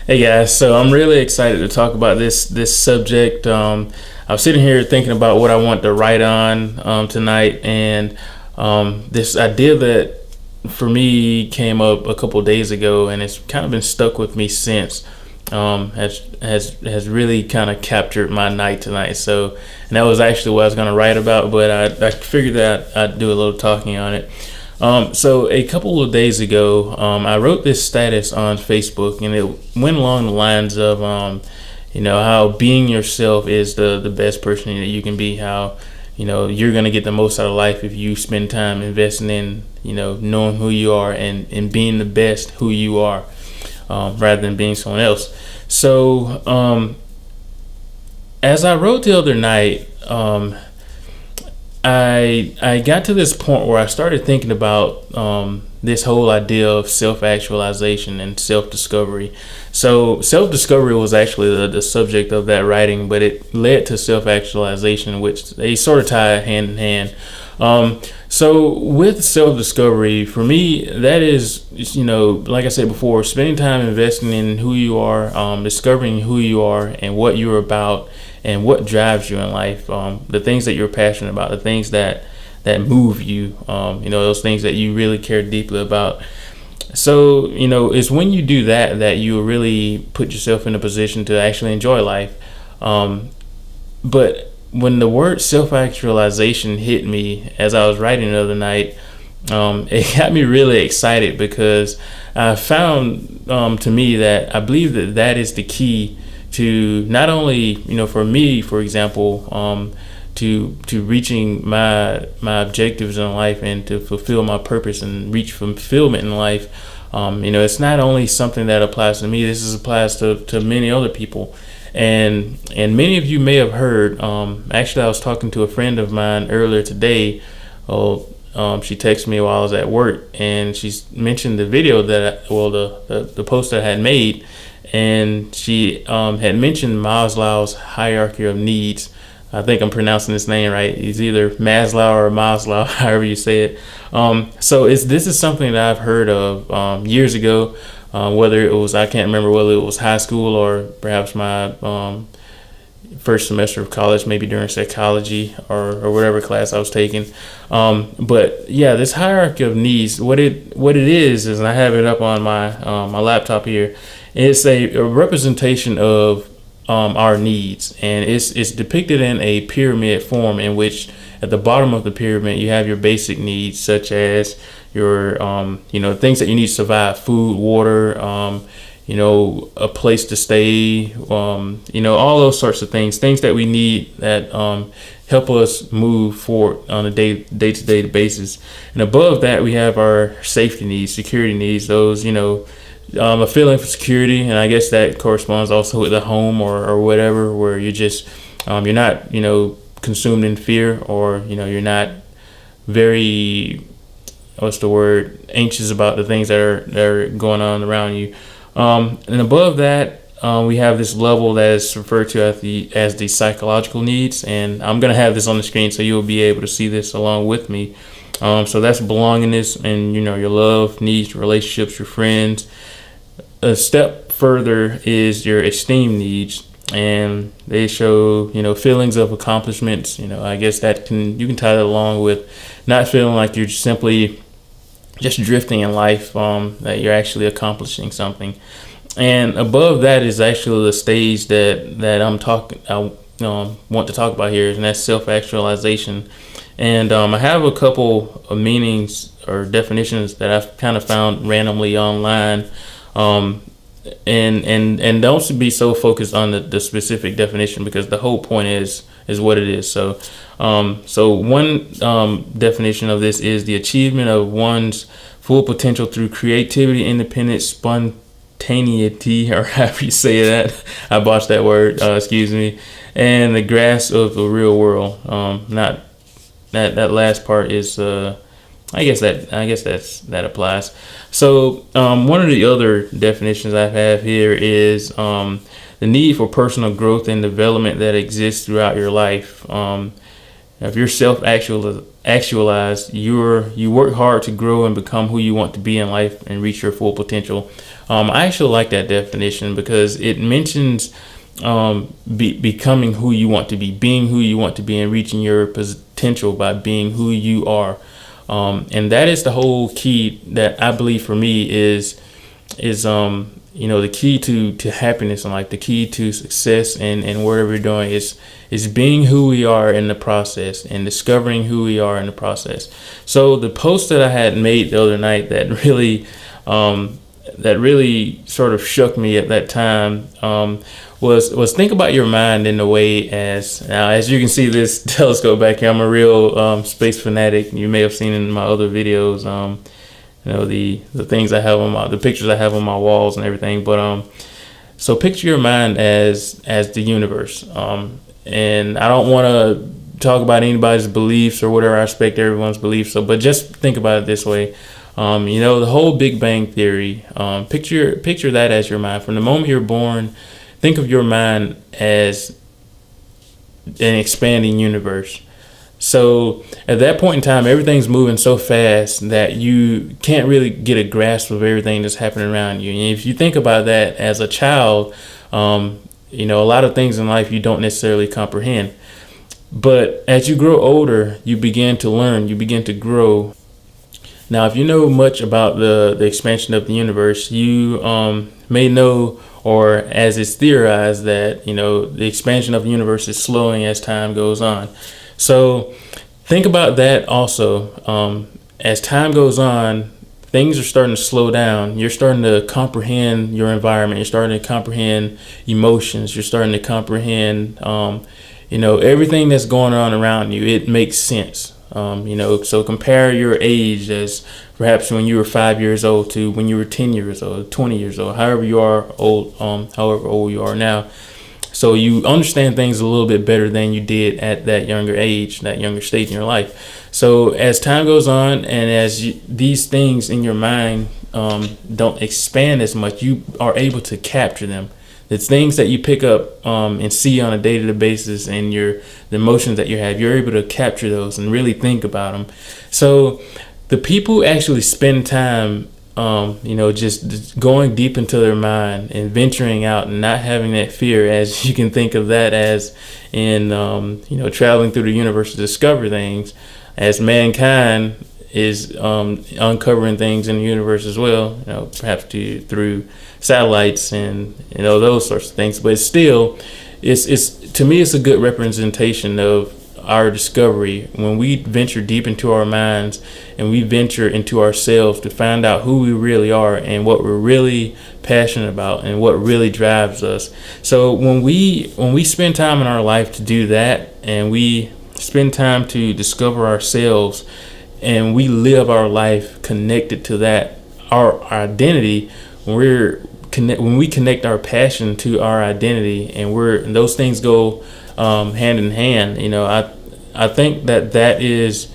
Hey guys, so I'm really excited to talk about this subject. I was sitting here thinking about what I want to write on tonight, and this idea that for me came up a couple days ago, and it's kind of been stuck with me since. Has really kind of captured my night tonight. So, and that was actually what I was going to write about, but I figured that I'd do a little talking on it. So a couple of days ago, I wrote this status on Facebook, and it went along the lines of, how being yourself is the best person that you can be. How, you're gonna get the most out of life if you spend time investing in, knowing who you are and being the best who you are, rather than being someone else. So, as I wrote the other night, I got to this point where I started thinking about this whole idea of self-actualization and self-discovery. So self-discovery was actually the subject of that writing, but it led to self-actualization, which they sort of tie hand in hand. So with self-discovery, for me, that is, like I said before, spending time investing in who you are, discovering who you are and what you're about and what drives you in life, the things that you're passionate about, the things that move you, those things that you really care deeply about. So, it's when you do that you really put yourself in a position to actually enjoy life. But when the word self-actualization hit me as I was writing the other night, it got me really excited because I found, to me, that I believe that is the key to not only, for me, for example, to reaching my objectives in life and to fulfill my purpose and reach fulfillment in life. It's not only something that applies to me. This applies to many other people, and many of you may have heard. Actually, I was talking to a friend of mine earlier today. She texted me while I was at work, and she mentioned the video the post that I had made. And she had mentioned Maslow's hierarchy of needs. I think I'm pronouncing his name right. He's either Maslow or Maslow, however you say it. So this is something that I've heard of years ago. Whether it was, I can't remember whether it was high school or perhaps my first semester of college, maybe during psychology or whatever class I was taking. But yeah, this hierarchy of needs, what it is, and I have it up on my laptop here. It's a representation of our needs, and it's depicted in a pyramid form in which at the bottom of the pyramid you have your basic needs, such as your things that you need to survive: food, water, a place to stay, all those sorts of things that we need that help us move forward on a day-to-day basis. And above that we have our safety needs, security needs, those a feeling for security, and I guess that corresponds also with the home or whatever, where you're just you're not consumed in fear, or you're not very anxious about the things that are going on around you. And above that, we have this level that is referred to as the psychological needs, and I'm gonna have this on the screen so you'll be able to see this along with me. So that's belongingness and your love needs, your relationships, your friends. A step further is your esteem needs, and they show feelings of accomplishments. I guess you can tie that along with not feeling like you're simply just drifting in life, that you're actually accomplishing something. And above that is actually the stage that I want to talk about here, and that's self-actualization. And I have a couple of meanings or definitions that I've kind of found randomly online. And don't be so focused on the specific definition, because the whole point is what it is. So one definition of this is the achievement of one's full potential through creativity, independence, spontaneity, or however you say that. I botched that word. Excuse me. And the grasp of the real world. Not that last part is. I guess that applies. So one of the other definitions I have here is the need for personal growth and development that exists throughout your life. If you're actualize, you work hard to grow and become who you want to be in life and reach your full potential. I actually like that definition because it mentions becoming who you want to be, being who you want to be, and reaching your potential by being who you are. And that is the whole key that I believe for me is the key to happiness in life, the key to success and whatever you're doing is being who we are in the process and discovering who we are in the process. So the post that I had made the other night that really sort of shook me at that time was think about your mind in a way as you can see this telescope back here. I'm a real space fanatic. You may have seen in my other videos, the things I have on the pictures I have on my walls and everything. But so picture your mind as the universe. And I don't want to talk about anybody's beliefs or whatever. I respect everyone's beliefs. But just think about it this way. The whole Big Bang Theory, picture that as your mind. From the moment you're born, think of your mind as an expanding universe. So at that point in time, everything's moving so fast that you can't really get a grasp of everything that's happening around you. And if you think about that as a child, a lot of things in life you don't necessarily comprehend. But as you grow older, you begin to learn, you begin to grow. Now, if you know much about the expansion of the universe, you may know, or as it's theorized, that the expansion of the universe is slowing as time goes on. So think about that also. As time goes on, things are starting to slow down. You're starting to comprehend your environment. You're starting to comprehend emotions. You're starting to comprehend, everything that's going on around you. It makes sense. So compare your age as perhaps when you were 5 years old to when you were 10 years old, 20 years old, however old you are now. So you understand things a little bit better than you did at that younger age, that younger stage in your life. So as time goes on and as these things in your mind don't expand as much, you are able to capture them. The things that you pick up and see on a day-to-day basis and the emotions that you have, you're able to capture those and really think about them. So the people who actually spend time, just going deep into their mind and venturing out and not having that fear, as you can think of that as in, traveling through the universe to discover things, as mankind is uncovering things in the universe as well, perhaps through satellites and those sorts of things. But still, it's to me, it's a good representation of our discovery when we venture deep into our minds and we venture into ourselves to find out who we really are and what we're really passionate about and what really drives us. So when we spend time in our life to do that, and we spend time to discover ourselves, and we live our life connected to that, our identity, when we connect our passion to our identity, and those things go hand in hand. I think that is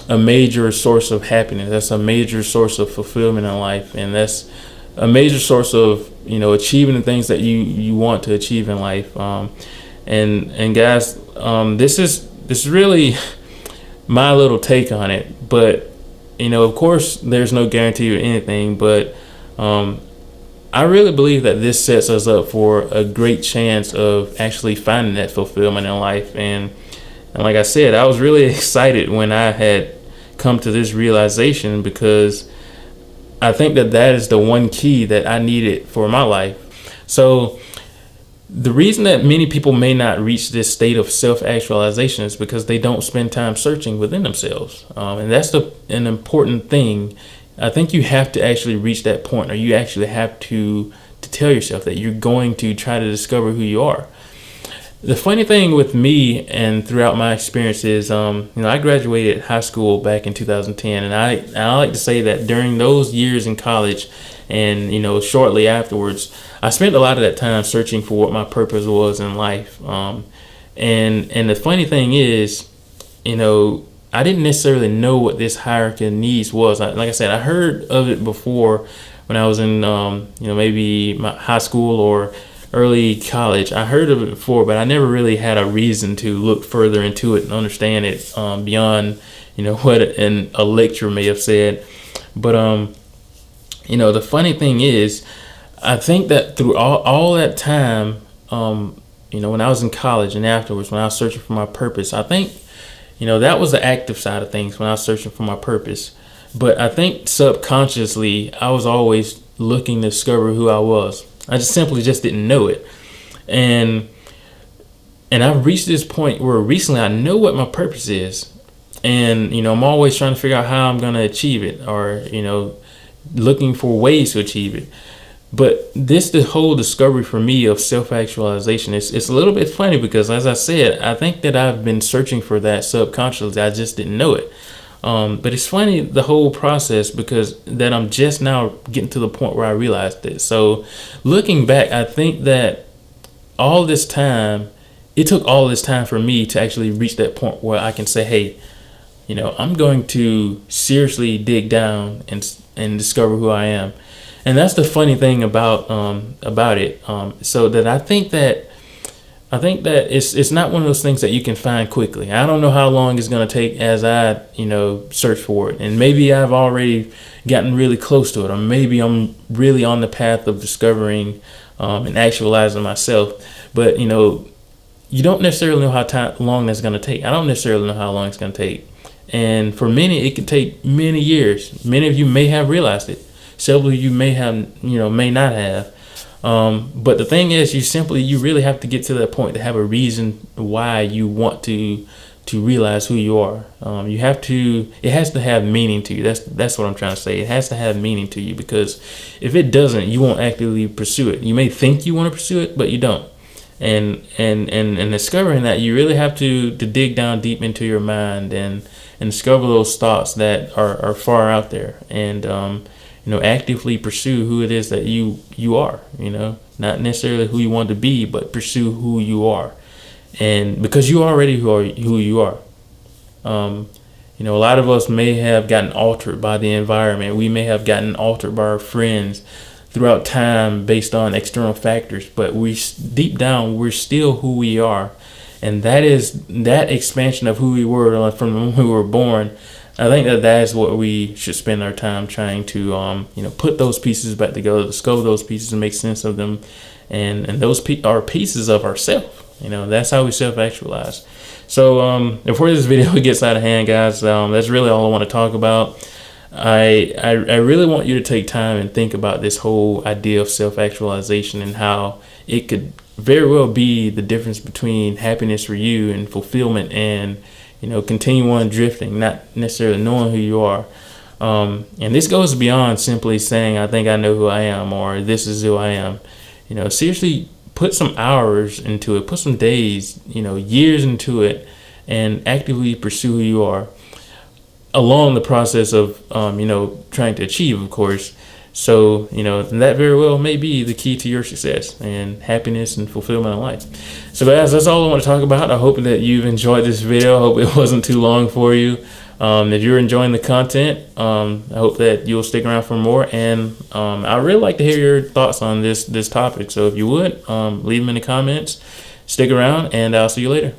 a major source of happiness. That's a major source of fulfillment in life, and that's a major source of achieving the things that you want to achieve in life. And guys, this is really my little take on it. But of course, there's no guarantee or anything. But I really believe that this sets us up for a great chance of actually finding that fulfillment in life. And like I said, I was really excited when I had come to this realization, because I think that is the one key that I needed for my life. So the reason that many people may not reach this state of self-actualization is because they don't spend time searching within themselves. And that's an important thing. I think you have to actually reach that point, or you actually have to tell yourself that you're going to try to discover who you are. The funny thing with me and throughout my experience is, I graduated high school back in 2010, and I like to say that during those years in college and, shortly afterwards, I spent a lot of that time searching for what my purpose was in life. And the funny thing is, I didn't necessarily know what this hierarchy of needs was. Like I said, I heard of it before when I was in, maybe my high school or early college. I heard of it before, but I never really had a reason to look further into it and understand it beyond, what a lecturer may have said. But the funny thing is, I think that through all that time, when I was in college and afterwards, when I was searching for my purpose, I think, that was the active side of things when I was searching for my purpose. But I think subconsciously, I was always looking to discover who I was. I just simply didn't know it. And I've reached this point where recently I know what my purpose is. And, I'm always trying to figure out how I'm going to achieve it, or, looking for ways to achieve it. But the whole discovery for me of self-actualization, it's a little bit funny because, as I said, I think that I've been searching for that subconsciously. I just didn't know it. But it's funny, the whole process, because that I'm just now getting to the point where I realized it. So looking back, I think that it took all this time for me to actually reach that point where I can say, hey, I'm going to seriously dig down and discover who I am. And that's the funny thing about it. So that I think that it's not one of those things that you can find quickly. I don't know how long it's going to take as I, search for it. And maybe I've already gotten really close to it, or maybe I'm really on the path of discovering and actualizing myself. But, you don't necessarily know how long that's going to take. I don't necessarily know how long it's going to take. And for many, it could take many years. Many of you may have realized it. Several of you may not have. But the thing is, you really have to get to that point to have a reason why you want to realize who you are. It has to have meaning to you. That's what I'm trying to say. It has to have meaning to you, because if it doesn't, you won't actively pursue it. You may think you want to pursue it, but you don't. And discovering that, you really have to dig down deep into your mind and discover those thoughts that are far out there, and actively pursue who it is that you are. Not necessarily who you want to be, but pursue who you are, and because you already who you are. A lot of us may have gotten altered by the environment. We may have gotten altered by our friends throughout time based on external factors, but deep down, we're still who we are. And that expansion of who we were from when we were born. I think that is what we should spend our time trying to, put those pieces back together, discover those pieces and make sense of them. And those are pieces of ourselves. That's how we self-actualize. So before this video gets out of hand, guys, that's really all I want to talk about. I really want you to take time and think about this whole idea of self-actualization and how it could very well be the difference between happiness for you and fulfillment, and continue on drifting, not necessarily knowing who you are. And this goes beyond simply saying, I think I know who I am, or this is who I am. Seriously, put some hours into it, put some days, years into it, and actively pursue who you are along the process of, trying to achieve, of course. So, that very well may be the key to your success and happiness and fulfillment in life. So guys, that's all I want to talk about. I hope that you've enjoyed this video. I hope it wasn't too long for you. If you're enjoying the content, I hope that you'll stick around for more. And I'd really like to hear your thoughts on this topic. So if you would, leave them in the comments. Stick around, and I'll see you later.